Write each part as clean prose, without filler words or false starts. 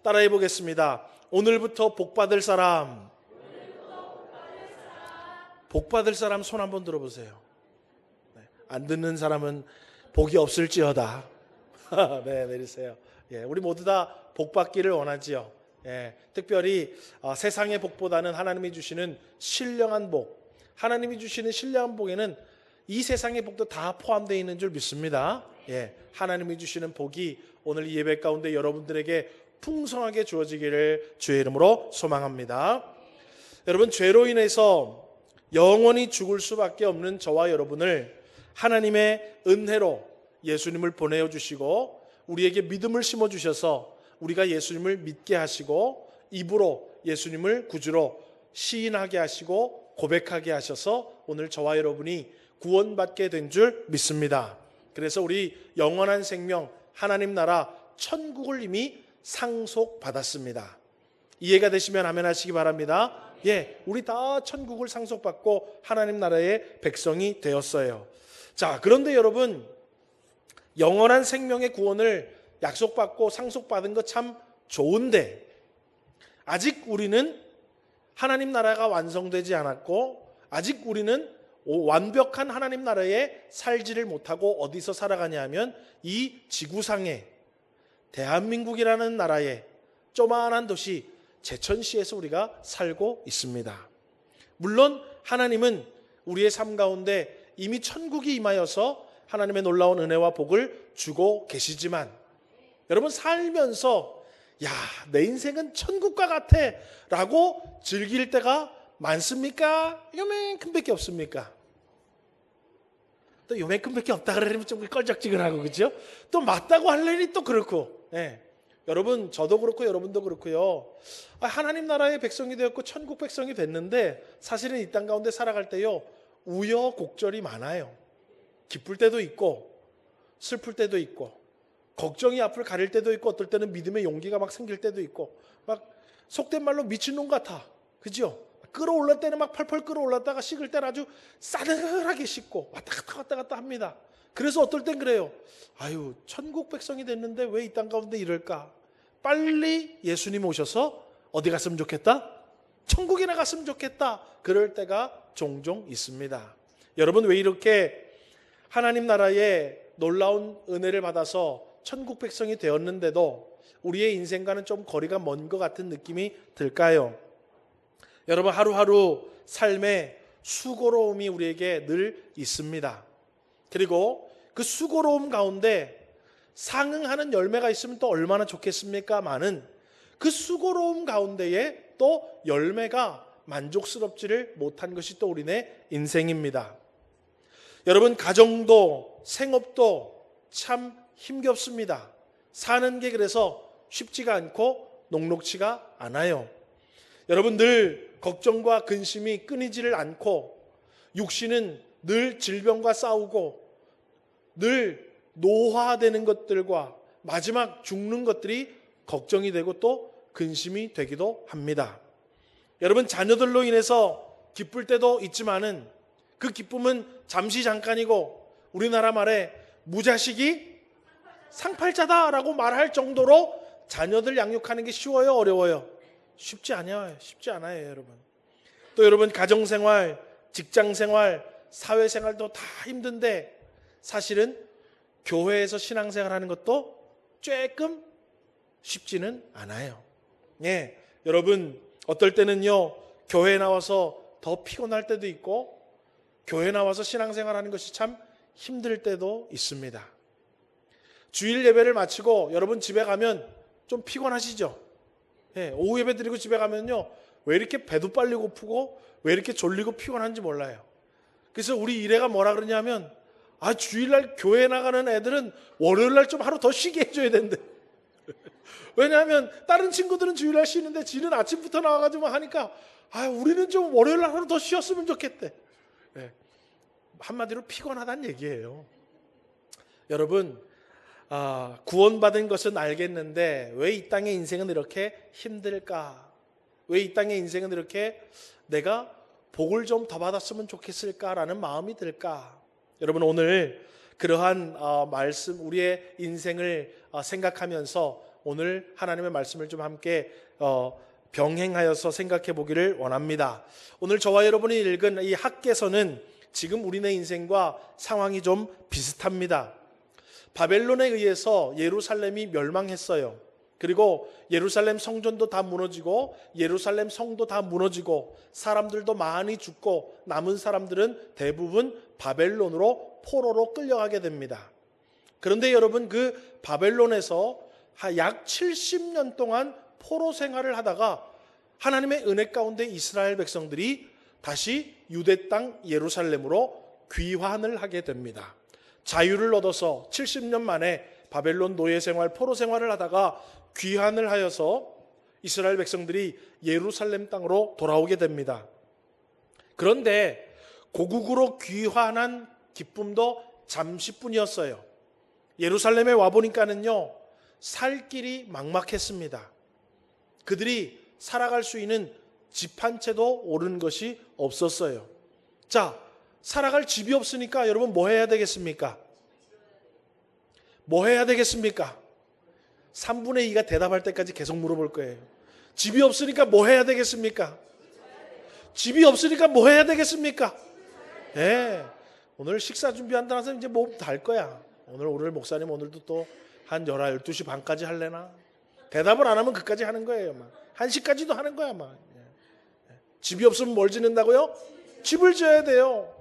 따라해 보겠습니다. 오늘부터 복 받을 사람. 복 받을 사람 손 한번 들어보세요. 안 듣는 사람은 복이 없을지어다. 네, 내리세요. 예, 우리 모두 다 복 받기를 원하지요. 예, 특별히 세상의 복보다는 하나님이 주시는 신령한 복, 하나님이 주시는 신령한 복에는 이 세상의 복도 다 포함되어 있는 줄 믿습니다. 예, 하나님이 주시는 복이 오늘 이 예배 가운데 여러분들에게 풍성하게 주어지기를 주의 이름으로 소망합니다. 여러분, 죄로 인해서 영원히 죽을 수밖에 없는 저와 여러분을 하나님의 은혜로 예수님을 보내주시고 우리에게 믿음을 심어주셔서 우리가 예수님을 믿게 하시고 입으로 예수님을 구주로 시인하게 하시고 고백하게 하셔서 오늘 저와 여러분이 구원받게 된 줄 믿습니다. 그래서 우리 영원한 생명, 하나님 나라, 천국을 이미 상속받았습니다. 이해가 되시면 아멘 하시기 바랍니다. 예, 우리 다 천국을 상속받고 하나님 나라의 백성이 되었어요. 자, 그런데 여러분, 영원한 생명의 구원을 약속받고 상속받은 거 참 좋은데 아직 우리는 하나님 나라가 완성되지 않았고 아직 우리는 완벽한 하나님 나라에 살지를 못하고 어디서 살아가냐 하면 이 지구상에 대한민국이라는 나라의 조만한 도시 제천시에서 우리가 살고 있습니다. 물론 하나님은 우리의 삶 가운데 이미 천국이 임하여서 하나님의 놀라운 은혜와 복을 주고 계시지만 여러분, 살면서 야, 내 인생은 천국과 같아 라고 즐길 때가 많습니까? 요만큼밖에 없습니까? 또 요만큼밖에 없다 그러면 좀 껄쩍지근하고, 그죠? 또 맞다고 하려니 또 그렇고. 예. 여러분, 저도 그렇고 여러분도 그렇고요. 하나님 나라의 백성이 되었고 천국 백성이 됐는데 사실은 이 땅 가운데 살아갈 때요, 우여곡절이 많아요. 기쁠 때도 있고 슬플 때도 있고 걱정이 앞을 가릴 때도 있고 어떨 때는 믿음의 용기가 막 생길 때도 있고 막 속된 말로 미친놈 같아, 그죠? 끌어올릴 때는 막 펄펄 끌어올랐다가 식을 때는 아주 싸늘하게 식고 왔다 갔다 합니다. 그래서 어떨 땐 그래요. 아유, 천국 백성이 됐는데 왜 이 땅 가운데 이럴까? 빨리 예수님 오셔서 어디 갔으면 좋겠다? 천국이나 갔으면 좋겠다. 그럴 때가 종종 있습니다. 여러분, 왜 이렇게 하나님 나라의 놀라운 은혜를 받아서 천국 백성이 되었는데도 우리의 인생과는 좀 거리가 먼 것 같은 느낌이 들까요? 여러분, 하루하루 삶에 수고로움이 우리에게 늘 있습니다. 그리고 그 수고로움 가운데 상응하는 열매가 있으면 또 얼마나 좋겠습니까? 많은 그 수고로움 가운데에 또 열매가 만족스럽지를 못한 것이 또 우리네 인생입니다. 여러분, 가정도 생업도 참 힘겹습니다. 사는 게 그래서 쉽지가 않고 녹록치가 않아요. 여러분, 늘 걱정과 근심이 끊이지를 않고 육신은 늘 질병과 싸우고 늘 노화되는 것들과 마지막 죽는 것들이 걱정이 되고 또 근심이 되기도 합니다. 여러분, 자녀들로 인해서 기쁠 때도 있지만은 그 기쁨은 잠시 잠깐이고 우리나라 말에 무자식이 상팔자다라고 말할 정도로 자녀들 양육하는 게 쉬워요, 어려워요? 쉽지 않아요. 쉽지 않아요, 여러분. 또 여러분, 가정생활, 직장생활, 사회생활도 다 힘든데 사실은 교회에서 신앙생활하는 것도 조금 쉽지는 않아요. 예, 여러분, 어떨 때는요, 교회에 나와서 더 피곤할 때도 있고 교회 나와서 신앙생활하는 것이 참 힘들 때도 있습니다. 주일 예배를 마치고 여러분 집에 가면 좀 피곤하시죠? 예, 오후 예배 드리고 집에 가면요, 왜 이렇게 배도 빨리 고프고 왜 이렇게 졸리고 피곤한지 몰라요. 그래서 우리 일회가 뭐라 그러냐면, 주일날 교회 나가는 애들은 월요일날 좀 하루 더 쉬게 해줘야 된대. 왜냐하면 다른 친구들은 주일날 쉬는데 지는 아침부터 나와가지고 하니까 우리는 좀 월요일날 하루 더 쉬었으면 좋겠대. 네. 한마디로 피곤하다는 얘기예요. 여러분, 구원받은 것은 알겠는데 왜 이 땅의 인생은 이렇게 힘들까? 왜 이 땅의 인생은 이렇게 내가 복을 좀 더 받았으면 좋겠을까라는 마음이 들까? 여러분, 오늘 그러한 말씀, 우리의 인생을 생각하면서 오늘 하나님의 말씀을 좀 함께 병행하여서 생각해 보기를 원합니다. 오늘 저와 여러분이 읽은 이 학개서는 지금 우리네 인생과 상황이 좀 비슷합니다. 바벨론에 의해서 예루살렘이 멸망했어요. 그리고 예루살렘 성전도 다 무너지고 예루살렘 성도 다 무너지고 사람들도 많이 죽고 남은 사람들은 대부분 바벨론으로 포로로 끌려가게 됩니다. 그런데 여러분, 그 바벨론에서 약 70년 동안 포로 생활을 하다가 하나님의 은혜 가운데 이스라엘 백성들이 다시 유대 땅 예루살렘으로 귀환을 하게 됩니다. 자유를 얻어서 70년 만에 바벨론 노예 생활, 포로 생활을 하다가 귀환을 하여서 이스라엘 백성들이 예루살렘 땅으로 돌아오게 됩니다. 그런데 고국으로 귀환한 기쁨도 잠시뿐이었어요. 예루살렘에 와보니까는요, 살 길이 막막했습니다. 그들이 살아갈 수 있는 집 한 채도 오른 것이 없었어요. 자, 살아갈 집이 없으니까 여러분 뭐 해야 되겠습니까? 뭐 해야 되겠습니까? 3분의 2가 대답할 때까지 계속 물어볼 거예요. 집이 없으니까 뭐 해야 되겠습니까? 집이 없으니까 뭐 해야 되겠습니까? 네. 오늘 식사 준비한다 해서 이제 뭐 달 거야. 오늘 목사님 오늘도 또 한 11, 12시 반까지 할래나? 대답을 안 하면 그까지 하는 거예요. 막. 1시까지도 하는 거야. 막. 집이 없으면 뭘 짓는다고요? 집을 지어야 돼요.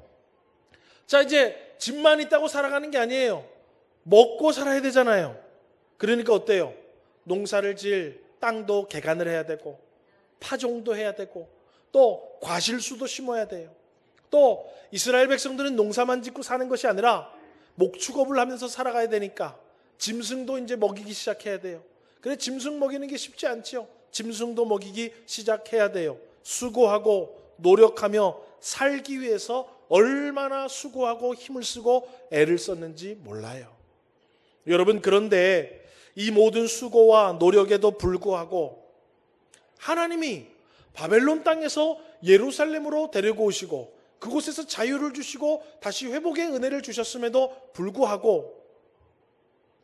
자, 이제 집만 있다고 살아가는 게 아니에요. 먹고 살아야 되잖아요. 그러니까 어때요? 농사를 지을 땅도 개간을 해야 되고 파종도 해야 되고 또 과실수도 심어야 돼요. 또 이스라엘 백성들은 농사만 짓고 사는 것이 아니라 목축업을 하면서 살아가야 되니까 짐승도 이제 먹이기 시작해야 돼요. 그래, 짐승 먹이는 게 쉽지 않죠. 짐승도 먹이기 시작해야 돼요. 수고하고 노력하며 살기 위해서 얼마나 수고하고 힘을 쓰고 애를 썼는지 몰라요. 여러분, 그런데 이 모든 수고와 노력에도 불구하고 하나님이 바벨론 땅에서 예루살렘으로 데리고 오시고 그곳에서 자유를 주시고 다시 회복의 은혜를 주셨음에도 불구하고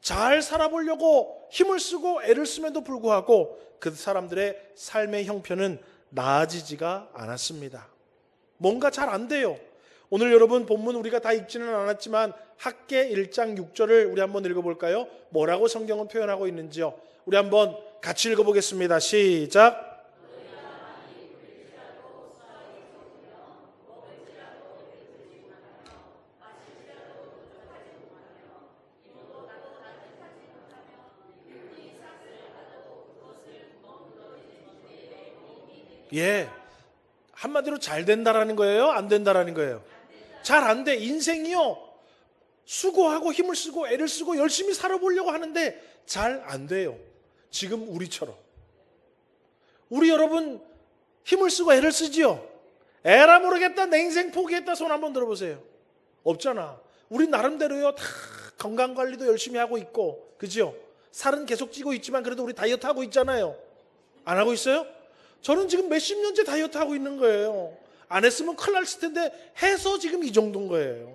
잘 살아보려고 힘을 쓰고 애를 쓰면도 불구하고 그 사람들의 삶의 형편은 나아지지가 않았습니다. 뭔가 잘 안 돼요. 오늘 여러분 본문 우리가 다 읽지는 않았지만 학개 1장 6절을 우리 한번 읽어볼까요? 뭐라고 성경은 표현하고 있는지요? 우리 한번 같이 읽어보겠습니다. 시작. 예, 한마디로 잘 된다라는 거예요? 안 된다라는 거예요? 잘 안 돼. 인생이요, 수고하고 힘을 쓰고 애를 쓰고 열심히 살아보려고 하는데 잘 안 돼요. 지금 우리처럼. 우리 여러분 힘을 쓰고 애를 쓰지요? 에라 모르겠다, 내 인생 포기했다, 손 한번 들어보세요. 없잖아. 우리 나름대로요, 다 건강관리도 열심히 하고 있고, 그죠? 살은 계속 찌고 있지만 그래도 우리 다이어트 하고 있잖아요. 안 하고 있어요? 저는 지금 몇십 년째 다이어트 하고 있는 거예요. 안 했으면 큰일 났을 텐데 해서 지금 이 정도인 거예요.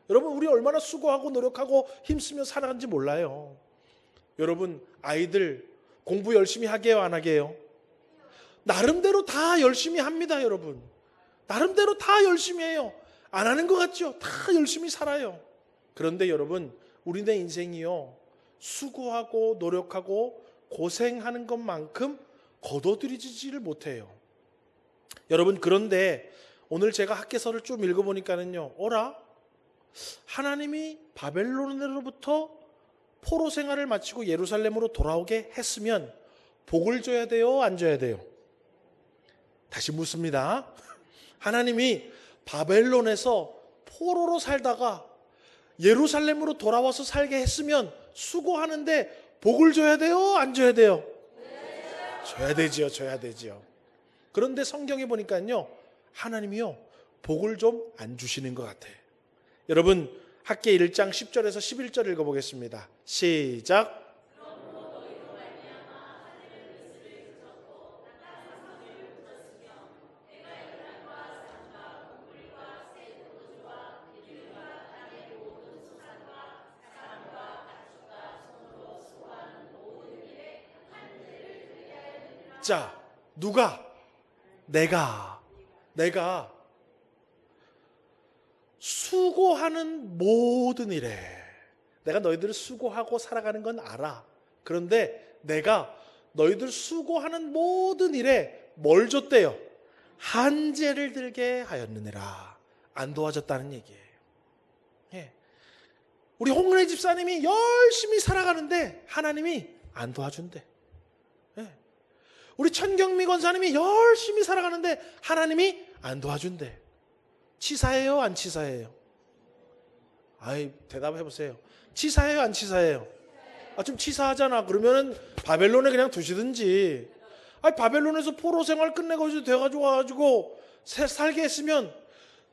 여러분, 우리 얼마나 수고하고 노력하고 힘쓰며 살아간지 몰라요. 여러분, 아이들 공부 열심히 하게 해요, 안 하게 해요? 나름대로 다 열심히 합니다. 여러분, 나름대로 다 열심히 해요. 안 하는 것 같죠? 다 열심히 살아요. 그런데 여러분, 우리네 인생이요, 수고하고 노력하고 고생하는 것만큼 거둬들이지를 못해요. 여러분, 그런데 오늘 제가 학개서를 좀 읽어보니까는요, 어라? 하나님이 바벨론으로부터 포로 생활을 마치고 예루살렘으로 돌아오게 했으면 복을 줘야 돼요, 안 줘야 돼요? 다시 묻습니다. 하나님이 바벨론에서 포로로 살다가 예루살렘으로 돌아와서 살게 했으면 수고하는데 복을 줘야 돼요, 안 줘야 돼요? 줘야 되지요, 줘야 되지요. 그런데 성경에 보니까요, 하나님이요, 복을 좀 안 주시는 것 같아요. 여러분, 학개 1장 10절에서 11절 읽어보겠습니다. 시작. 자, 누가? 내가 수고하는 모든 일에, 내가 너희들을 수고하고 살아가는 건 알아. 그런데 내가 너희들 수고하는 모든 일에 뭘 줬대요? 한재를 들게 하였느니라. 안 도와줬다는 얘기예요. 예. 우리 홍은혜 집사님이 열심히 살아가는데 하나님이 안 도와준대. 예. 우리 천경미 권사님이 열심히 살아가는데 하나님이 안 도와준대. 치사해요, 안 치사해요? 아이, 대답해 보세요. 치사해요, 안 치사해요? 아, 좀 치사하잖아. 그러면은 바벨론에 그냥 두시든지. 아니, 바벨론에서 포로 생활 끝내고 이제 돼가지고 와가지고 살게 했으면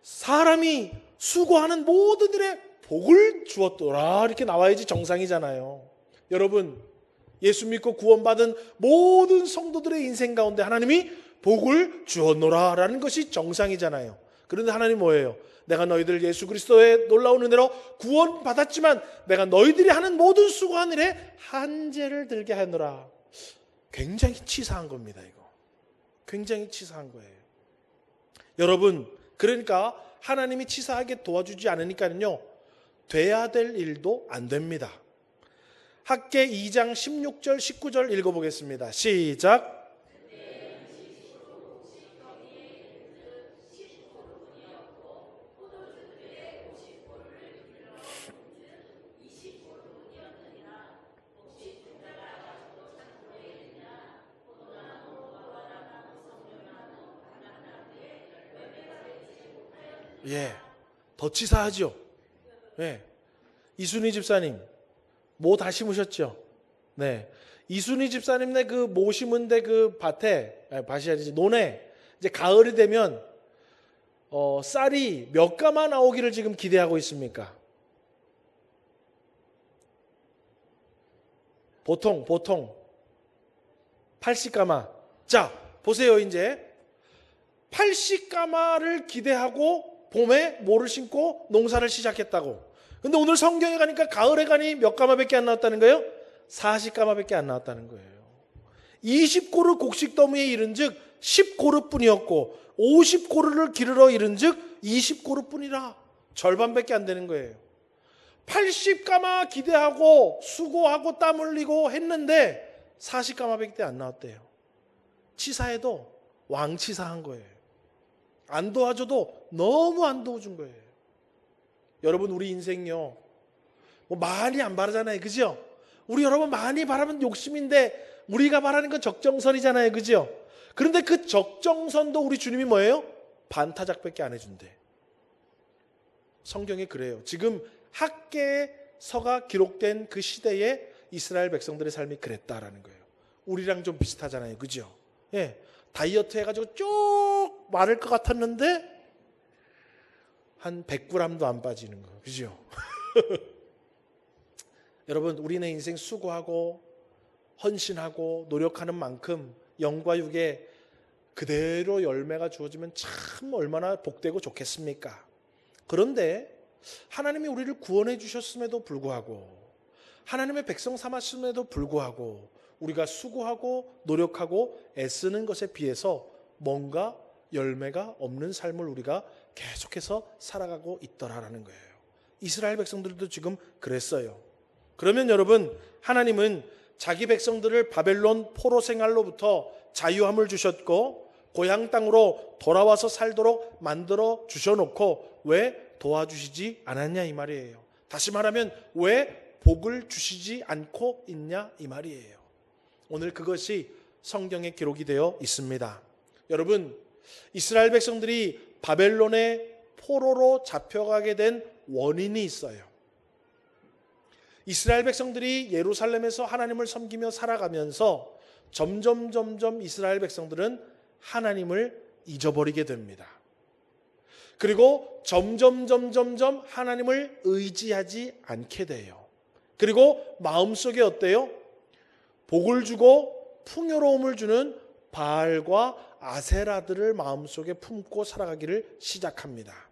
사람이 수고하는 모든 일에 복을 주었더라, 이렇게 나와야지 정상이잖아요. 여러분, 예수 믿고 구원받은 모든 성도들의 인생 가운데 하나님이 복을 주었노라 라는 것이 정상이잖아요. 그런데 하나님 뭐예요? 내가 너희들 예수 그리스도의 놀라운 은혜로 구원받았지만 내가 너희들이 하는 모든 수고한 일에 한재를 들게 하노라. 굉장히 치사한 겁니다. 이거 굉장히 치사한 거예요. 여러분, 그러니까 하나님이 치사하게 도와주지 않으니까요, 돼야 될 일도 안 됩니다. 학개 2장 16절 19절 읽어보겠습니다. 시작. 예, 더 치사하죠. 예, 이순희 집사님 모 다 심으셨죠? 네, 이순희 집사님네 그 모 심은 데 그 밭이 아니지, 논에 이제 가을이 되면 쌀이 몇 가마 나오기를 지금 기대하고 있습니까? 보통 80가마. 자, 보세요. 이제 80가마를 기대하고 봄에 모를 심고 농사를 시작했다고. 근데 오늘 성경에 가니까 가을에 가니 몇 가마밖에 안 나왔다는 거예요? 40가마밖에 안 나왔다는 거예요. 20고르 곡식더미에 이른 즉 10고르뿐이었고 50고르를 기르러 이른 즉 20고르뿐이라. 절반밖에 안 되는 거예요. 80가마 기대하고 수고하고 땀 흘리고 했는데 40가마밖에 안 나왔대요. 치사해도 왕치사한 거예요. 안 도와줘도 너무 안 도와준 거예요. 여러분, 우리 인생요, 뭐 많이 안 바라잖아요. 그죠? 우리 여러분 많이 바라면 욕심인데 우리가 바라는 건 적정선이잖아요. 그죠? 그런데 그 적정선도 우리 주님이 뭐예요? 반타작밖에 안 해준대. 성경에 그래요. 지금 학개서가 기록된 그 시대에 이스라엘 백성들의 삶이 그랬다라는 거예요. 우리랑 좀 비슷하잖아요. 그죠? 예. 다이어트 해가지고 쭉 마를 것 같았는데 한 100g도 안 빠지는 거. 그죠? 여러분, 우리는 인생 수고하고 헌신하고 노력하는 만큼 영과 육에 그대로 열매가 주어지면 참 얼마나 복되고 좋겠습니까? 그런데 하나님이 우리를 구원해 주셨음에도 불구하고, 하나님의 백성 삼았음에도 불구하고 우리가 수고하고 노력하고 애쓰는 것에 비해서 뭔가 열매가 없는 삶을 우리가 계속해서 살아가고 있더라라는 거예요. 이스라엘 백성들도 지금 그랬어요. 그러면 여러분, 하나님은 자기 백성들을 바벨론 포로 생활로부터 자유함을 주셨고 고향 땅으로 돌아와서 살도록 만들어 주셔놓고 왜 도와주시지 않았냐 이 말이에요. 다시 말하면 왜 복을 주시지 않고 있냐 이 말이에요. 오늘 그것이 성경에 기록이 되어 있습니다. 여러분, 이스라엘 백성들이 바벨론의 포로로 잡혀가게 된 원인이 있어요. 이스라엘 백성들이 예루살렘에서 하나님을 섬기며 살아가면서 점점 이스라엘 백성들은 하나님을 잊어버리게 됩니다. 그리고 점점 하나님을 의지하지 않게 돼요. 그리고 마음속에 어때요? 복을 주고 풍요로움을 주는 바알과 아세라들을 마음속에 품고 살아가기를 시작합니다.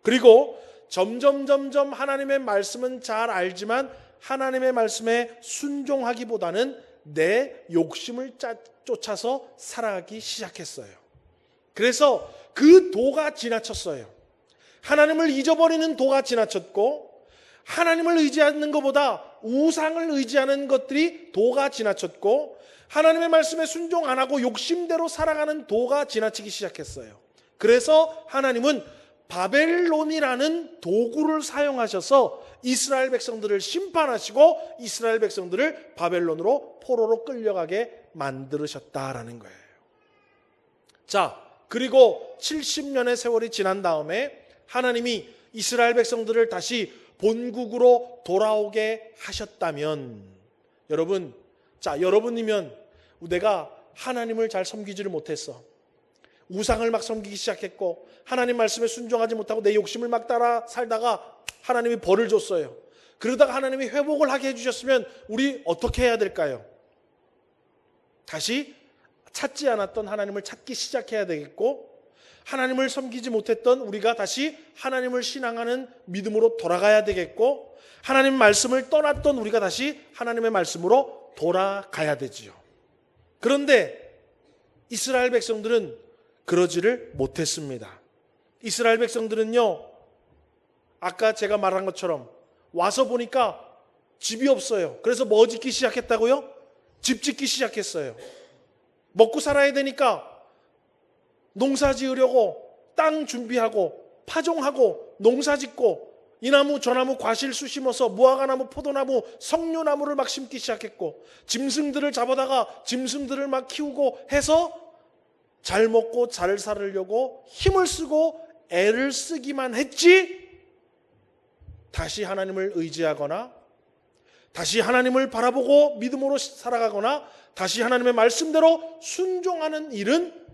그리고 점점 하나님의 말씀은 잘 알지만 하나님의 말씀에 순종하기보다는 내 욕심을 쫓아서 살아가기 시작했어요. 그래서 그 도가 지나쳤어요. 하나님을 잊어버리는 도가 지나쳤고, 하나님을 의지하는 것보다 우상을 의지하는 것들이 도가 지나쳤고, 하나님의 말씀에 순종 안 하고 욕심대로 살아가는 도가 지나치기 시작했어요. 그래서 하나님은 바벨론이라는 도구를 사용하셔서 이스라엘 백성들을 심판하시고 이스라엘 백성들을 바벨론으로 포로로 끌려가게 만들으셨다라는 거예요. 자, 그리고 70년의 세월이 지난 다음에 하나님이 이스라엘 백성들을 다시 본국으로 돌아오게 하셨다면, 여러분, 자, 여러분이면 내가 하나님을 잘 섬기지를 못했어. 우상을 막 섬기기 시작했고 하나님 말씀에 순종하지 못하고 내 욕심을 막 따라 살다가 하나님이 벌을 줬어요. 그러다가 하나님이 회복을 하게 해주셨으면 우리 어떻게 해야 될까요? 다시 찾지 않았던 하나님을 찾기 시작해야 되겠고, 하나님을 섬기지 못했던 우리가 다시 하나님을 신앙하는 믿음으로 돌아가야 되겠고, 하나님 말씀을 떠났던 우리가 다시 하나님의 말씀으로 돌아가야 되지요. 그런데 이스라엘 백성들은 그러지를 못했습니다. 이스라엘 백성들은요, 아까 제가 말한 것처럼 와서 보니까 집이 없어요. 그래서 뭐 짓기 시작했다고요? 집 짓기 시작했어요. 먹고 살아야 되니까 농사 지으려고 땅 준비하고 파종하고 농사 짓고 이 나무 저 나무 과실수 심어서 무화과나무 포도나무 석류나무를 막 심기 시작했고, 짐승들을 잡아다가 짐승들을 막 키우고 해서 잘 먹고 잘 살으려고 힘을 쓰고 애를 쓰기만 했지, 다시 하나님을 의지하거나 다시 하나님을 바라보고 믿음으로 살아가거나 다시 하나님의 말씀대로 순종하는 일은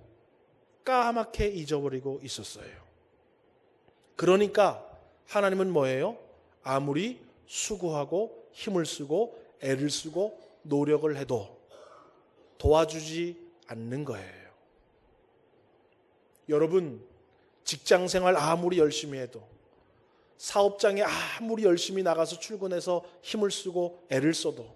까맣게 잊어버리고 있었어요. 그러니까 하나님은 뭐예요? 아무리 수고하고 힘을 쓰고 애를 쓰고 노력을 해도 도와주지 않는 거예요. 여러분, 직장생활 아무리 열심히 해도, 사업장에 아무리 열심히 나가서 출근해서 힘을 쓰고 애를 써도,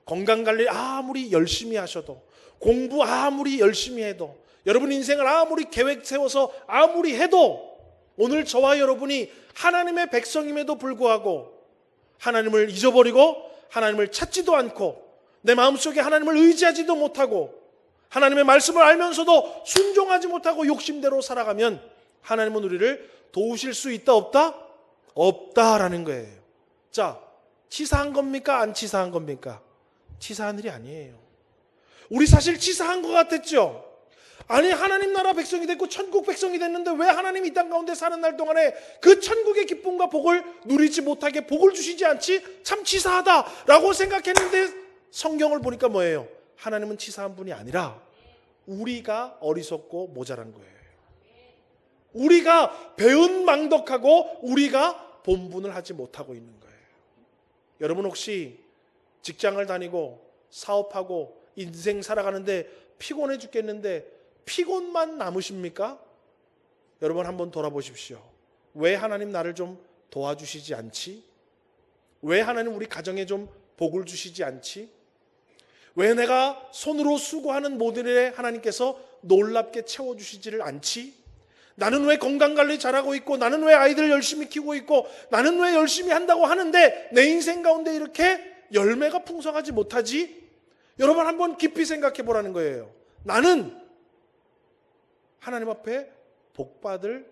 건강관리 아무리 열심히 하셔도, 공부 아무리 열심히 해도, 여러분 인생을 아무리 계획 세워서 아무리 해도, 오늘 저와 여러분이 하나님의 백성임에도 불구하고 하나님을 잊어버리고 하나님을 찾지도 않고 내 마음속에 하나님을 의지하지도 못하고 하나님의 말씀을 알면서도 순종하지 못하고 욕심대로 살아가면 하나님은 우리를 도우실 수 있다 없다? 없다라는 거예요. 자, 치사한 겁니까? 안 치사한 겁니까? 치사한 일이 아니에요. 우리 사실 치사한 것 같았죠? 아니, 하나님 나라 백성이 됐고 천국 백성이 됐는데 왜 하나님이 이 땅 가운데 사는 날 동안에 그 천국의 기쁨과 복을 누리지 못하게 복을 주시지 않지? 참 치사하다라고 생각했는데 성경을 보니까 뭐예요? 하나님은 치사한 분이 아니라 우리가 어리석고 모자란 거예요. 우리가 배은망덕하고 우리가 본분을 하지 못하고 있는 거예요. 여러분 혹시 직장을 다니고 사업하고 인생 살아가는데 피곤해 죽겠는데 피곤만 남으십니까? 여러분 한번 돌아보십시오. 왜 하나님 나를 좀 도와주시지 않지? 왜 하나님 우리 가정에 좀 복을 주시지 않지? 왜 내가 손으로 수고하는 모든 일에 하나님께서 놀랍게 채워주시지를 않지? 나는 왜 건강관리 잘하고 있고, 나는 왜 아이들 열심히 키우고 있고, 나는 왜 열심히 한다고 하는데 내 인생 가운데 이렇게 열매가 풍성하지 못하지? 여러분 한번 깊이 생각해 보라는 거예요. 나는 하나님 앞에 복받을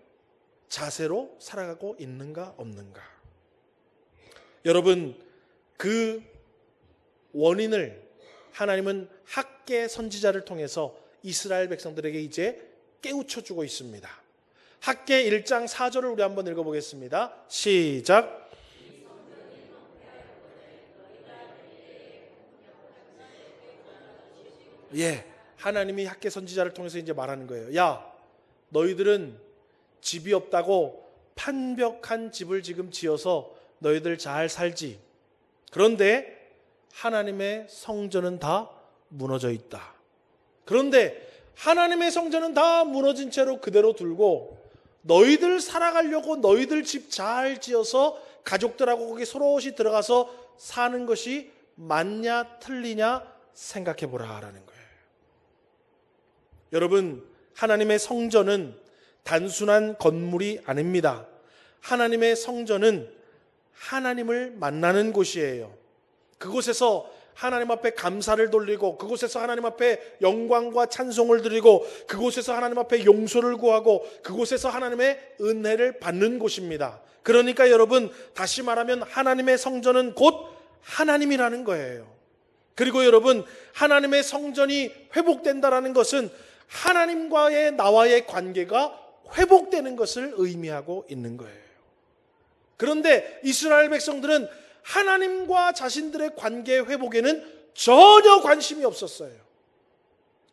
자세로 살아가고 있는가 없는가? 여러분, 그 원인을 하나님은 학개 선지자를 통해서 이스라엘 백성들에게 이제 깨우쳐주고 있습니다. 학개 1장 4절을 우리 한번 읽어보겠습니다. 시작. 예, 하나님이 학개 선지자를 통해서 이제 말하는 거예요. 야, 너희들은 집이 없다고 판벽한 집을 지금 지어서 너희들 잘 살지. 그런데 하나님의 성전은 다 무너져 있다. 그런데 하나님의 성전은 다 무너진 채로 그대로 둘고 너희들 살아가려고 너희들 집 잘 지어서 가족들하고 거기 서로시 들어가서 사는 것이 맞냐 틀리냐 생각해 보라라는 거예요. 여러분, 하나님의 성전은 단순한 건물이 아닙니다. 하나님의 성전은 하나님을 만나는 곳이에요. 그곳에서 하나님 앞에 감사를 돌리고, 그곳에서 하나님 앞에 영광과 찬송을 드리고, 그곳에서 하나님 앞에 용서를 구하고, 그곳에서 하나님의 은혜를 받는 곳입니다. 그러니까 여러분, 다시 말하면 하나님의 성전은 곧 하나님이라는 거예요. 그리고 여러분, 하나님의 성전이 회복된다라는 것은 하나님과의 나와의 관계가 회복되는 것을 의미하고 있는 거예요. 그런데 이스라엘 백성들은 하나님과 자신들의 관계 회복에는 전혀 관심이 없었어요.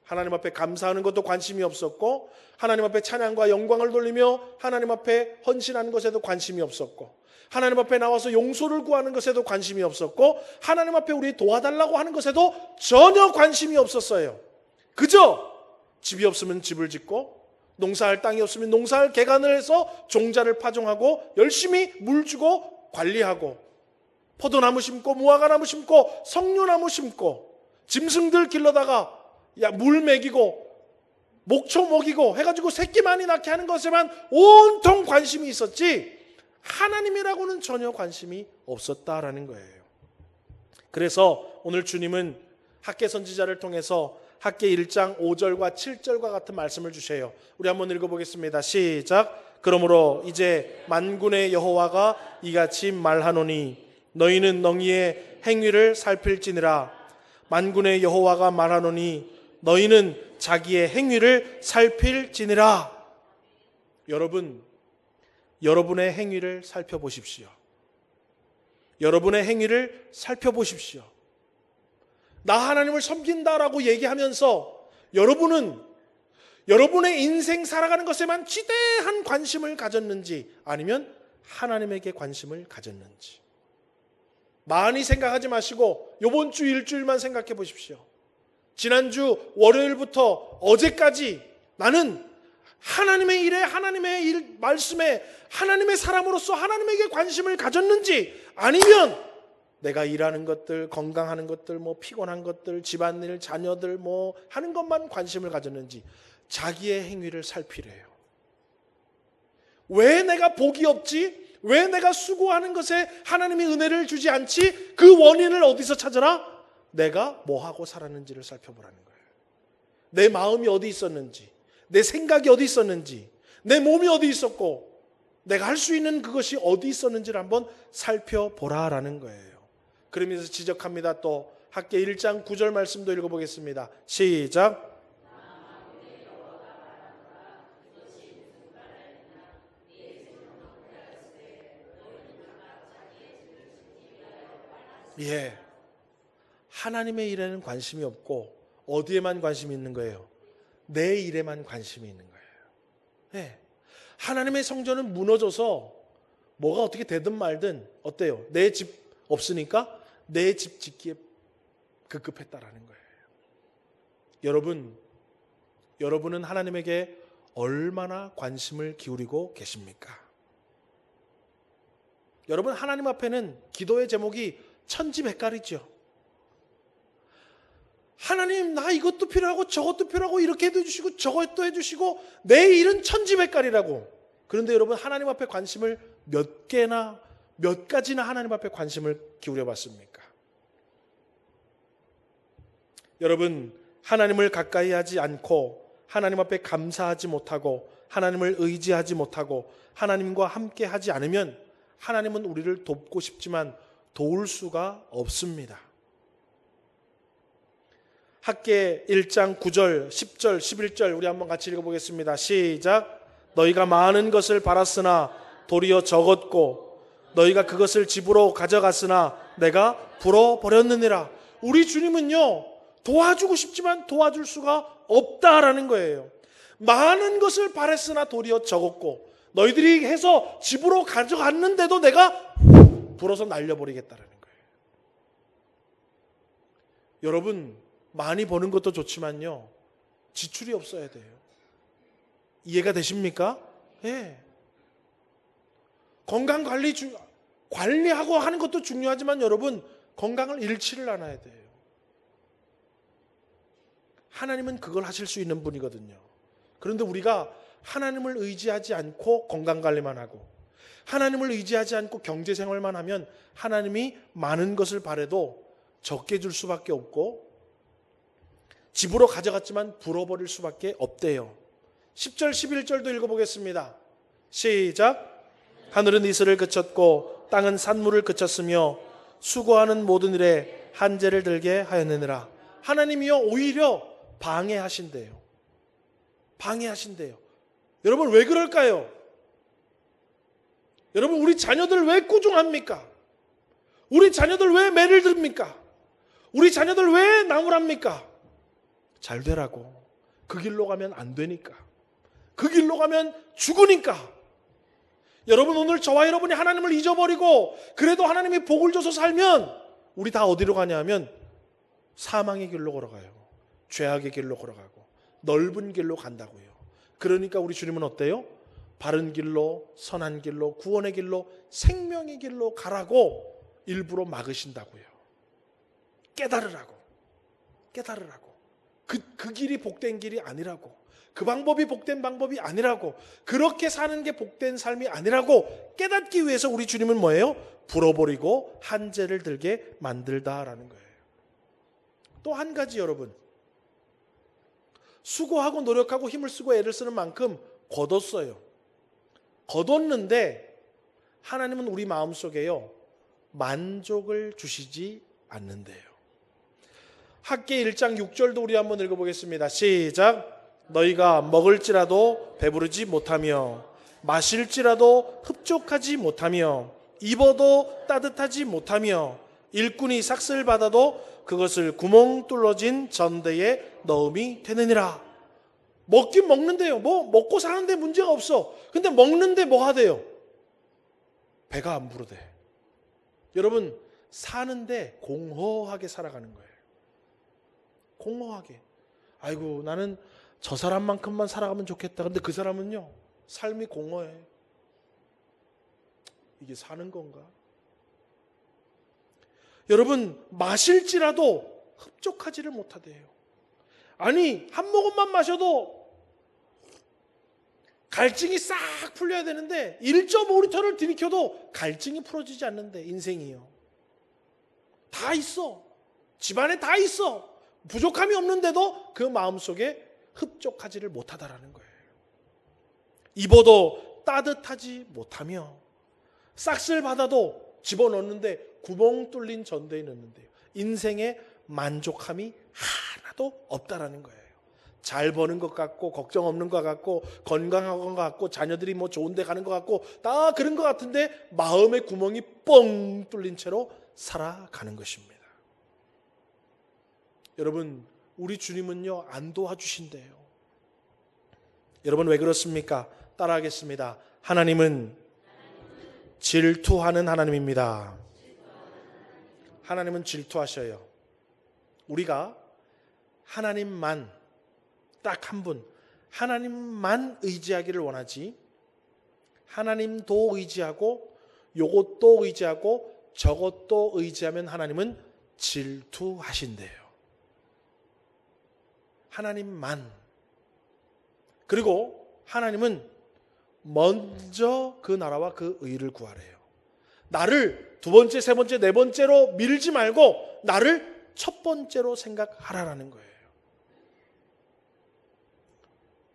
하나님 앞에 감사하는 것도 관심이 없었고, 하나님 앞에 찬양과 영광을 돌리며 하나님 앞에 헌신하는 것에도 관심이 없었고, 하나님 앞에 나와서 용서를 구하는 것에도 관심이 없었고, 하나님 앞에 우리 도와달라고 하는 것에도 전혀 관심이 없었어요. 그저 집이 없으면 집을 짓고, 농사할 땅이 없으면 농사할 개간을 해서 종자를 파종하고 열심히 물 주고 관리하고, 포도나무 심고 무화과나무 심고 석류나무 심고 짐승들 길러다가 물 먹이고 목초 먹이고 해가지고 새끼 많이 낳게 하는 것에만 온통 관심이 있었지, 하나님이라고는 전혀 관심이 없었다라는 거예요. 그래서 오늘 주님은 학개 선지자를 통해서 학개 1장 5절과 7절과 같은 말씀을 주셔요. 우리 한번 읽어보겠습니다. 시작. 그러므로 이제 만군의 여호와가 이같이 말하노니 너희는 너희의 행위를 살필지니라. 만군의 여호와가 말하노니 너희는 자기의 행위를 살필지니라. 여러분, 여러분의 행위를 살펴보십시오. 여러분의 행위를 살펴보십시오. 나 하나님을 섬긴다라고 얘기하면서 여러분은 여러분의 인생 살아가는 것에만 지대한 관심을 가졌는지, 아니면 하나님에게 관심을 가졌는지 많이 생각하지 마시고 이번 주 일주일만 생각해 보십시오. 지난주 월요일부터 어제까지 나는 하나님의 일에, 하나님의 일 말씀에, 하나님의 사람으로서 하나님에게 관심을 가졌는지, 아니면 내가 일하는 것들, 건강하는 것들, 피곤한 것들, 집안일, 자녀들 하는 것만 관심을 가졌는지 자기의 행위를 살피래요. 왜 내가 복이 없지? 왜 내가 수고하는 것에 하나님이 은혜를 주지 않지? 그 원인을 어디서 찾아라? 내가 뭐하고 살았는지를 살펴보라는 거예요. 내 마음이 어디 있었는지, 내 생각이 어디 있었는지, 내 몸이 어디 있었고 내가 할 수 있는 그것이 어디 있었는지를 한번 살펴보라라는 거예요. 그러면서 지적합니다. 또 학개 1장 9절 말씀도 읽어보겠습니다. 시작. 예, 하나님의 일에는 관심이 없고 어디에만 관심이 있는 거예요? 내 일에만 관심이 있는 거예요. 예, 하나님의 성전은 무너져서 뭐가 어떻게 되든 말든 어때요? 내 집 없으니까 내 집 짓기에 급급했다라는 거예요. 여러분은 하나님에게 얼마나 관심을 기울이고 계십니까? 여러분, 하나님 앞에는 기도의 제목이 천지백갈이죠. 하나님, 나 이것도 필요하고 저것도 필요하고 이렇게 해주시고 저것도 해주시고 내 일은 천지백갈이라고. 그런데 여러분, 하나님 앞에 관심을 몇 가지나 하나님 앞에 관심을 기울여 봤습니까? 여러분, 하나님을 가까이 하지 않고 하나님 앞에 감사하지 못하고 하나님을 의지하지 못하고 하나님과 함께 하지 않으면 하나님은 우리를 돕고 싶지만 도울 수가 없습니다. 학개 1장 9절, 10절, 11절 우리 한번 같이 읽어보겠습니다. 시작. 너희가 많은 것을 바랐으나 도리어 적었고 너희가 그것을 집으로 가져갔으나 내가 불어버렸느니라. 우리 주님은요, 도와주고 싶지만 도와줄 수가 없다라는 거예요. 많은 것을 바랬으나 도리어 적었고 너희들이 해서 집으로 가져갔는데도 내가 불어서 날려버리겠다라는 거예요. 여러분, 많이 버는 것도 좋지만요, 지출이 없어야 돼요. 이해가 되십니까? 예. 건강 관리하고 하는 것도 중요하지만 여러분, 건강을 잃지를 않아야 돼요. 하나님은 그걸 하실 수 있는 분이거든요. 그런데 우리가 하나님을 의지하지 않고 건강관리만 하고 하나님을 의지하지 않고 경제생활만 하면 하나님이 많은 것을 바라도 적게 줄 수밖에 없고 집으로 가져갔지만 불어버릴 수밖에 없대요. 10절 11절도 읽어보겠습니다. 시작. 하늘은 이슬을 그쳤고 땅은 산물을 그쳤으며 수고하는 모든 일에 한재를 들게 하였느니라. 하나님이요 오히려 방해하신대요. 방해하신대요. 여러분 왜 그럴까요? 여러분 우리 자녀들 왜 꾸중합니까? 우리 자녀들 왜 매를 듭니까? 우리 자녀들 왜 나무랍니까? 잘 되라고. 그 길로 가면 안 되니까. 그 길로 가면 죽으니까. 여러분 오늘 저와 여러분이 하나님을 잊어버리고 그래도 하나님이 복을 줘서 살면 우리 다 어디로 가냐면 사망의 길로 걸어가요. 죄악의 길로 걸어가고 넓은 길로 간다고요. 그러니까 우리 주님은 어때요? 바른 길로, 선한 길로, 구원의 길로, 생명의 길로 가라고 일부러 막으신다고요. 깨달으라고. 깨달으라고. 그 길이 복된 길이 아니라고. 그 방법이 복된 방법이 아니라고. 그렇게 사는 게 복된 삶이 아니라고 깨닫기 위해서 우리 주님은 뭐예요? 불어버리고 한재를 들게 만들다라는 거예요. 또 한 가지 여러분. 수고하고 노력하고 힘을 쓰고 애를 쓰는 만큼 거뒀어요. 거뒀는데 하나님은 우리 마음속에요. 만족을 주시지 않는데요. 학개 1장 6절도 우리 한번 읽어보겠습니다. 시작. 너희가 먹을지라도 배부르지 못하며 마실지라도 흡족하지 못하며 입어도 따뜻하지 못하며 일꾼이 삭슬 받아도 그것을 구멍 뚫어진 전대에 넣음이 되느니라. 먹긴 먹는데요. 뭐 먹고 사는데 문제가 없어. 근데 먹는데 뭐 하대요? 배가 안 부르대. 여러분 사는데 공허하게 살아가는 거예요. 공허하게. 아이고 나는 저 사람만큼만 살아가면 좋겠다. 근데 그 사람은요 삶이 공허해. 이게 사는 건가? 여러분 마실지라도 흡족하지를 못하대요. 아니 한 모금만 마셔도 갈증이 싹 풀려야 되는데 1.5리터를 들이켜도 갈증이 풀어지지 않는데 인생이요. 다 있어. 집안에 다 있어. 부족함이 없는데도 그 마음속에 흡족하지를 못하다라는 거예요. 입어도 따뜻하지 못하며 싹쓸 받아도 집어넣는데 구멍 뚫린 전대에 넣는데요. 인생에 만족함이 하나도 없다라는 거예요. 잘 버는 것 같고 걱정 없는 것 같고 건강한 것 같고 자녀들이 뭐 좋은 데 가는 것 같고 다 그런 것 같은데 마음의 구멍이 뻥 뚫린 채로 살아가는 것입니다. 여러분 우리 주님은요 안 도와주신대요. 여러분 왜 그렇습니까? 따라하겠습니다. 하나님은 질투하는 하나님입니다. 하나님은 질투하셔요. 우리가 하나님만 딱 한 분, 하나님만 의지하기를 원하지 하나님도 의지하고 요것도 의지하고 저것도 의지하면 하나님은 질투하신대요. 하나님만. 그리고 하나님은 먼저 그 나라와 그 의를 구하래요. 나를 두 번째, 세 번째, 네 번째로 밀지 말고 나를 첫 번째로 생각하라는 거예요.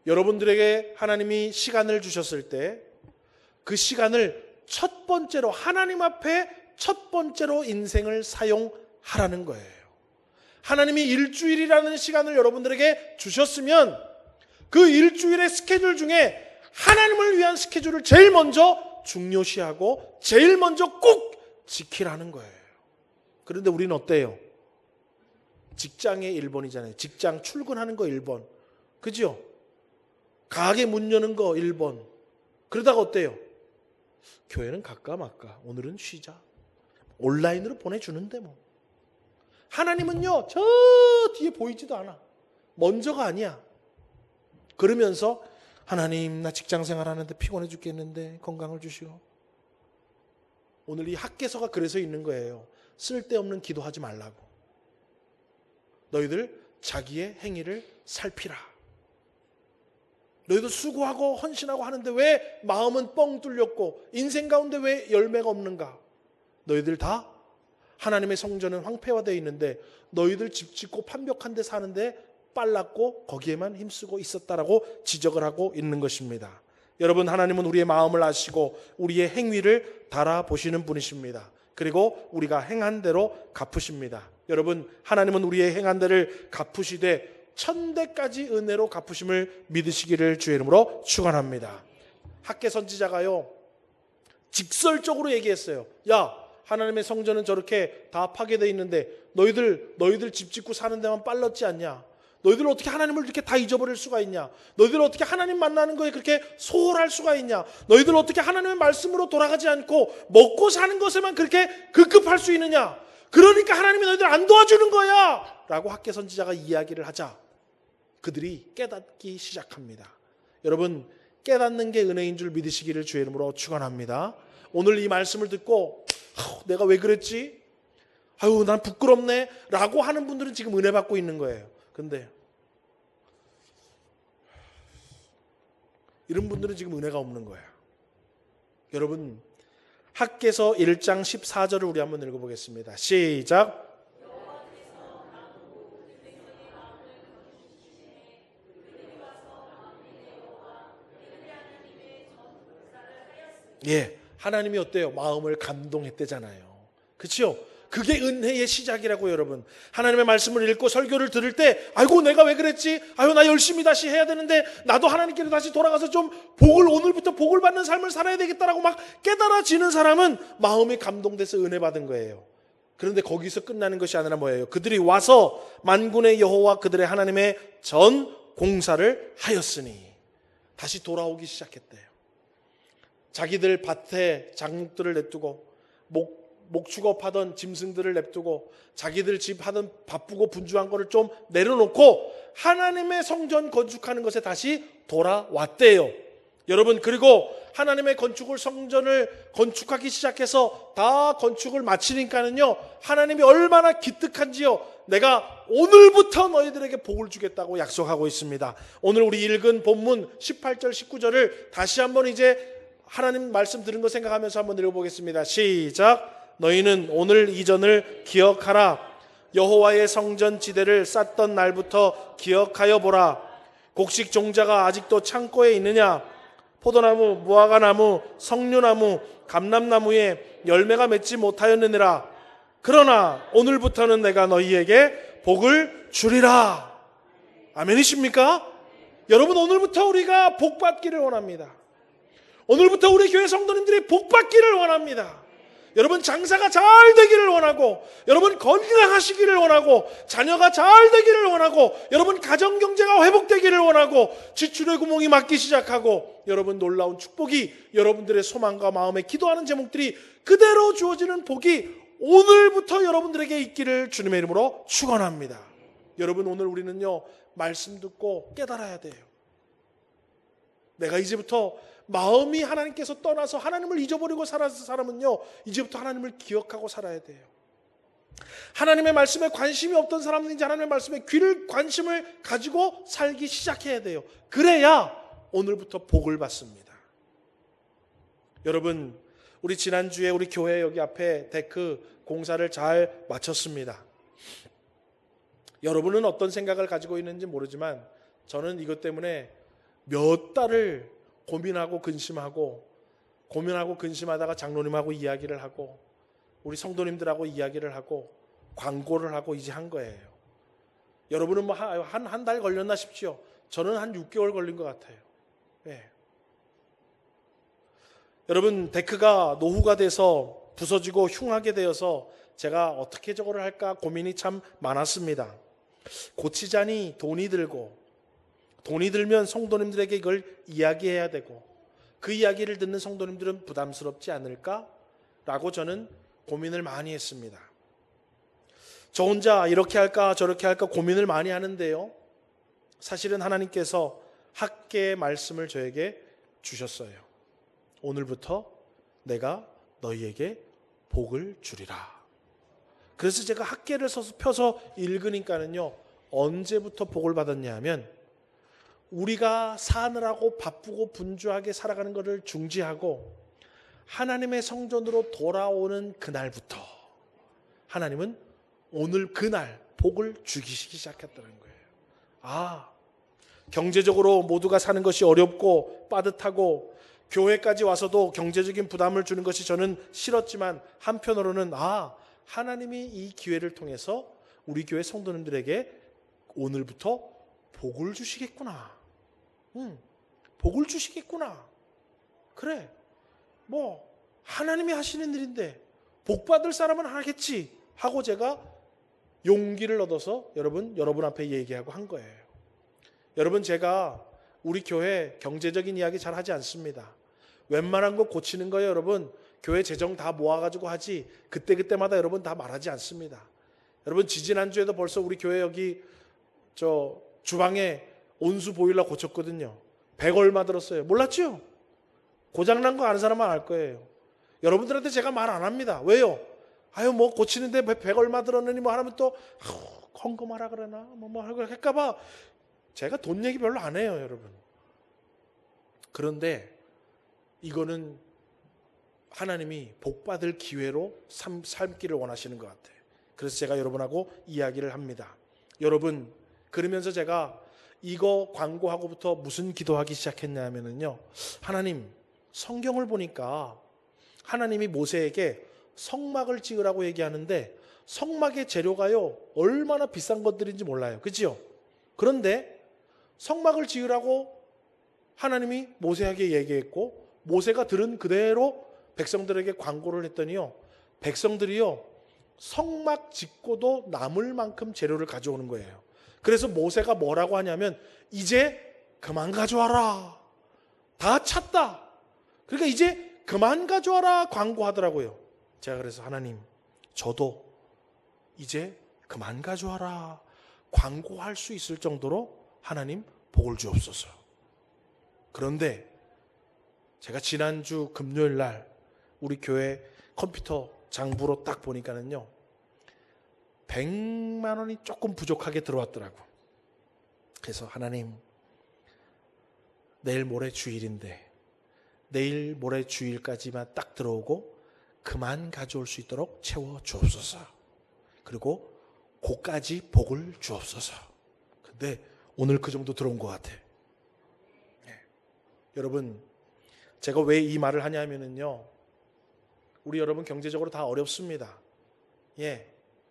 여러분들에게 하나님이 시간을 주셨을 때 그 시간을 첫 번째로 하나님 앞에 첫 번째로 인생을 사용하라는 거예요. 하나님이 일주일이라는 시간을 여러분들에게 주셨으면 그 일주일의 스케줄 중에 하나님을 위한 스케줄을 제일 먼저 중요시하고 제일 먼저 꼭 지키라는 거예요. 그런데 우리는 어때요? 직장의 1번이잖아요. 직장 출근하는 거 1번. 그죠? 가게 문 여는 거 1번. 그러다가 어때요? 교회는 갈까 말까? 오늘은 쉬자. 온라인으로 보내주는데 뭐. 하나님은요 저 뒤에 보이지도 않아. 먼저가 아니야. 그러면서 하나님 나 직장생활 하는데 피곤해 죽겠는데 건강을 주시오. 오늘 이 학개서가 그래서 있는 거예요. 쓸데없는 기도하지 말라고. 너희들 자기의 행위를 살피라. 너희도 수고하고 헌신하고 하는데 왜 마음은 뻥 뚫렸고 인생 가운데 왜 열매가 없는가? 너희들 다 하나님의 성전은 황폐화되어 있는데 너희들 집 짓고 판벽한 데 사는데 빨랐고 거기에만 힘쓰고 있었다라고 지적을 하고 있는 것입니다. 여러분, 하나님은 우리의 마음을 아시고 우리의 행위를 달아보시는 분이십니다. 그리고 우리가 행한 대로 갚으십니다. 여러분, 하나님은 우리의 행한 대를 갚으시되 1000대까지 은혜로 갚으심을 믿으시기를 주의 이름으로 축원합니다. 학개 선지자가요 직설적으로 얘기했어요. 야, 하나님의 성전은 저렇게 다 파괴되어 있는데 너희들 집 짓고 사는 데만 빨랐지 않냐? 너희들 어떻게 하나님을 이렇게 다 잊어버릴 수가 있냐? 너희들 어떻게 하나님 만나는 거에 그렇게 소홀할 수가 있냐? 너희들 어떻게 하나님의 말씀으로 돌아가지 않고 먹고 사는 것에만 그렇게 급급할 수 있느냐? 그러니까 하나님이 너희들 안 도와주는 거야! 라고 학개 선지자가 이야기를 하자 그들이 깨닫기 시작합니다. 여러분, 깨닫는 게 은혜인 줄 믿으시기를 주의 이름으로 축원합니다. 오늘 이 말씀을 듣고 내가 왜 그랬지? 아유, 난 부끄럽네 라고 하는 분들은 지금 은혜 받고 있는 거예요. 근데 이런 분들은 지금 은혜가 없는 거예요. 여러분, 학개서 1장 14절을 우리 한번 읽어보겠습니다. 시작. 예, 하나님이 어때요? 마음을 감동했대잖아요. 그렇죠? 그게 은혜의 시작이라고. 여러분, 하나님의 말씀을 읽고 설교를 들을 때 아이고 내가 왜 그랬지? 아유, 나 열심히 다시 해야 되는데 나도 하나님께로 다시 돌아가서 좀 오늘부터 복을 받는 삶을 살아야 되겠다라고 막 깨달아지는 사람은 마음이 감동돼서 은혜 받은 거예요. 그런데 거기서 끝나는 것이 아니라 뭐예요? 그들이 와서 만군의 여호와 그들의 하나님의 전 공사를 하였으니 다시 돌아오기 시작했대요. 자기들 밭에 작물들을 냅두고 목축업하던 짐승들을 냅두고 자기들 집 하던 바쁘고 분주한 거를 좀 내려놓고 하나님의 성전 건축하는 것에 다시 돌아왔대요. 여러분, 그리고 하나님의 성전을 건축하기 시작해서 다 건축을 마치니까는요, 하나님이 얼마나 기특한지요. 내가 오늘부터 너희들에게 복을 주겠다고 약속하고 있습니다. 오늘 우리 읽은 본문 18절 19절을 다시 한번 이제 하나님 말씀 들은 거 생각하면서 한번 읽어보겠습니다. 시작. 너희는 오늘 이전을 기억하라. 여호와의 성전 지대를 쌓던 날부터 기억하여 보라. 곡식 종자가 아직도 창고에 있느냐? 포도나무, 무화과나무, 석류나무, 감람나무에 열매가 맺지 못하였느니라. 그러나 오늘부터는 내가 너희에게 복을 주리라. 아멘이십니까? 여러분, 오늘부터 우리가 복 받기를 원합니다. 오늘부터 우리 교회 성도님들이 복 받기를 원합니다. 여러분, 장사가 잘 되기를 원하고, 여러분 건강하시기를 원하고, 자녀가 잘 되기를 원하고, 여러분 가정 경제가 회복되기를 원하고, 지출의 구멍이 막기 시작하고, 여러분 놀라운 축복이 여러분들의 소망과 마음에 기도하는 제목들이 그대로 주어지는 복이 오늘부터 여러분들에게 있기를 주님의 이름으로 축원합니다. 여러분, 오늘 우리는요 말씀 듣고 깨달아야 돼요. 내가 이제부터 마음이 하나님께서 떠나서 하나님을 잊어버리고 살아서 사람은요 이제부터 하나님을 기억하고 살아야 돼요. 하나님의 말씀에 관심이 없던 사람은 이제 하나님의 말씀에 관심을 가지고 살기 시작해야 돼요. 그래야 오늘부터 복을 받습니다. 여러분, 우리 지난주에 우리 교회 여기 앞에 데크 공사를 잘 마쳤습니다. 여러분은 어떤 생각을 가지고 있는지 모르지만 저는 이것 때문에 몇 달을 고민하고 근심하다가 장로님하고 이야기를 하고 우리 성도님들하고 이야기를 하고 광고를 하고 이제 한 거예요. 여러분은 뭐 한 달 걸렸나 싶지요. 저는 한 6개월 걸린 것 같아요. 네. 여러분, 데크가 노후가 돼서 부서지고 흉하게 되어서 제가 어떻게 저거를 할까 고민이 참 많았습니다. 고치자니 돈이 들면 성도님들에게 이걸 이야기해야 되고 그 이야기를 듣는 성도님들은 부담스럽지 않을까라고 저는 고민을 많이 했습니다. 저 혼자 이렇게 할까 저렇게 할까 고민을 많이 하는데요, 사실은 하나님께서 학개의 말씀을 저에게 주셨어요. 오늘부터 내가 너희에게 복을 주리라. 그래서 제가 학개를 펴서 읽으니까는요 언제부터 복을 받았냐 하면 우리가 사느라고 바쁘고 분주하게 살아가는 것을 중지하고 하나님의 성전으로 돌아오는 그날부터 하나님은 오늘 그날 복을 주시기 시작했다는 거예요. 아, 경제적으로 모두가 사는 것이 어렵고 빠듯하고 교회까지 와서도 경제적인 부담을 주는 것이 저는 싫었지만 한편으로는 하나님이 이 기회를 통해서 우리 교회 성도님들에게 오늘부터 복을 주시겠구나. 복을 주시겠구나. 그래, 뭐 하나님이 하시는 일인데 복 받을 사람은 하겠지 하고 제가 용기를 얻어서 여러분 앞에 얘기하고 한 거예요. 여러분, 제가 우리 교회 경제적인 이야기 잘 하지 않습니다. 웬만한 거 고치는 거예요. 여러분, 교회 재정 다 모아가지고 하지 그때마다 여러분 다 말하지 않습니다. 여러분, 지지난주에도 벌써 우리 교회 여기 저 주방에 온수 보일러 고쳤거든요. 100 얼마 들었어요. 몰랐죠? 고장난 거 아는 사람만 알 거예요. 여러분들한테 제가 말 안 합니다. 왜요? 뭐 고치는데 100 얼마 들었느니 뭐 하면 또 헌금하라 그러나 뭐 할까봐 제가 돈 얘기 별로 안 해요, 여러분. 그런데 이거는 하나님이 복 받을 기회로 삶기를 원하시는 것 같아요. 그래서 제가 여러분하고 이야기를 합니다. 여러분, 그러면서 제가 이거 광고하고부터 무슨 기도하기 시작했냐면요, 하나님, 성경을 보니까 하나님이 모세에게 성막을 지으라고 얘기하는데 성막의 재료가요 얼마나 비싼 것들인지 몰라요. 그렇죠? 그런데 성막을 지으라고 하나님이 모세에게 얘기했고 모세가 들은 그대로 백성들에게 광고를 했더니요, 백성들이요 성막 짓고도 남을 만큼 재료를 가져오는 거예요. 그래서 모세가 뭐라고 하냐면 이제 그만 가져와라. 다 찼다. 그러니까 이제 그만 가져와라 광고하더라고요. 제가 그래서 하나님, 저도 이제 그만 가져와라 광고할 수 있을 정도로 하나님 복을 주옵소서. 그런데 제가 지난주 금요일 날 우리 교회 컴퓨터 장부로 딱 보니까는요 100만 원이 조금 부족하게 들어왔더라고. 그래서 하나님, 내일 모레 주일인데 내일 모레 주일까지만 딱 들어오고 그만 가져올 수 있도록 채워 주옵소서. 그리고 고까지 복을 주옵소서. 근데 오늘 그 정도 들어온 것 같아. 네. 여러분, 제가 왜 이 말을 하냐면요, 우리 여러분 경제적으로 다 어렵습니다.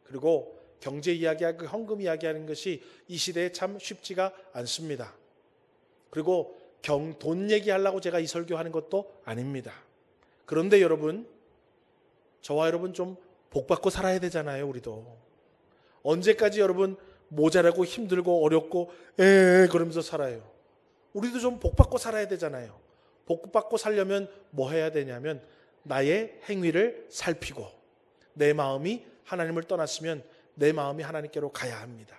그리고 경제 이야기하고 헌금 이야기하는 것이 이 시대에 참 쉽지가 않습니다. 그리고 돈 얘기하려고 제가 이 설교하는 것도 아닙니다. 그런데 여러분, 저와 여러분 좀 복받고 살아야 되잖아요. 우리도 언제까지 여러분 모자라고 힘들고 어렵고 그러면서 살아요. 우리도 좀 복받고 살아야 되잖아요. 복받고 살려면 뭐 해야 되냐면 나의 행위를 살피고 내 마음이 하나님을 떠났으면 내 마음이 하나님께로 가야 합니다.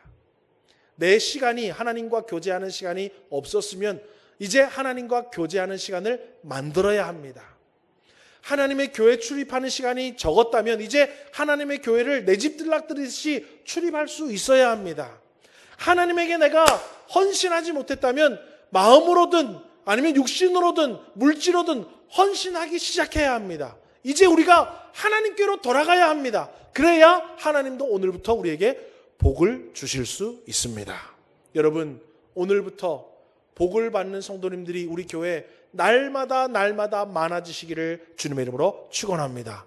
내 시간이 하나님과 교제하는 시간이 없었으면 이제 하나님과 교제하는 시간을 만들어야 합니다. 하나님의 교회 출입하는 시간이 적었다면 이제 하나님의 교회를 내 집 들락들듯이 출입할 수 있어야 합니다. 하나님에게 내가 헌신하지 못했다면 마음으로든 아니면 육신으로든 물질로든 헌신하기 시작해야 합니다. 이제 우리가 하나님께로 돌아가야 합니다. 그래야 하나님도 오늘부터 우리에게 복을 주실 수 있습니다. 여러분, 오늘부터 복을 받는 성도님들이 우리 교회 날마다 많아지시기를 주님의 이름으로 축원합니다.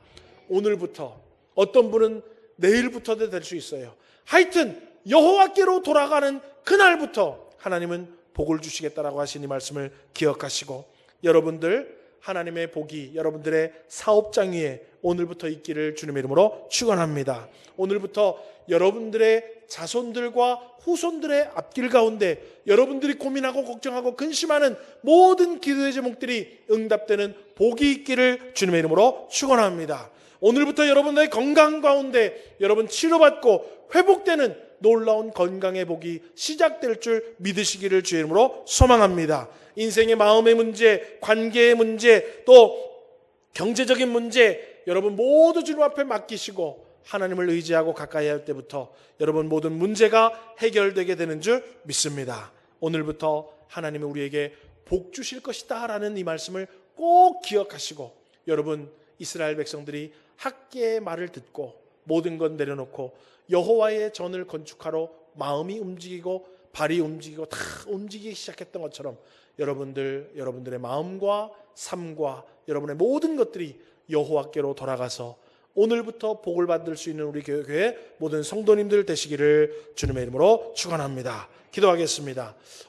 오늘부터, 어떤 분은 내일부터도 될 수 있어요. 하여튼 여호와께로 돌아가는 그날부터 하나님은 복을 주시겠다라고 하신 이 말씀을 기억하시고, 여러분들 하나님의 복이 여러분들의 사업장 위에 오늘부터 있기를 주님의 이름으로 축원합니다. 오늘부터 여러분들의 자손들과 후손들의 앞길 가운데 여러분들이 고민하고 걱정하고 근심하는 모든 기도의 제목들이 응답되는 복이 있기를 주님의 이름으로 축원합니다. 오늘부터 여러분들의 건강 가운데 여러분 치료받고 회복되는 놀라운 건강의 복이 시작될 줄 믿으시기를 주의 이름으로 소망합니다. 인생의 마음의 문제, 관계의 문제, 또 경제적인 문제 여러분 모두 주님 앞에 맡기시고 하나님을 의지하고 가까이 할 때부터 여러분 모든 문제가 해결되게 되는 줄 믿습니다. 오늘부터 하나님이 우리에게 복 주실 것이다 라는 이 말씀을 꼭 기억하시고, 여러분 이스라엘 백성들이 학개의 말을 듣고 모든 것 내려놓고 여호와의 전을 건축하러 마음이 움직이고 발이 움직이고 다 움직이기 시작했던 것처럼 여러분들의 마음과 삶과 여러분의 모든 것들이 여호와께로 돌아가서 오늘부터 복을 받을 수 있는 우리 교회 모든 성도님들 되시기를 주님의 이름으로 축원합니다. 기도하겠습니다.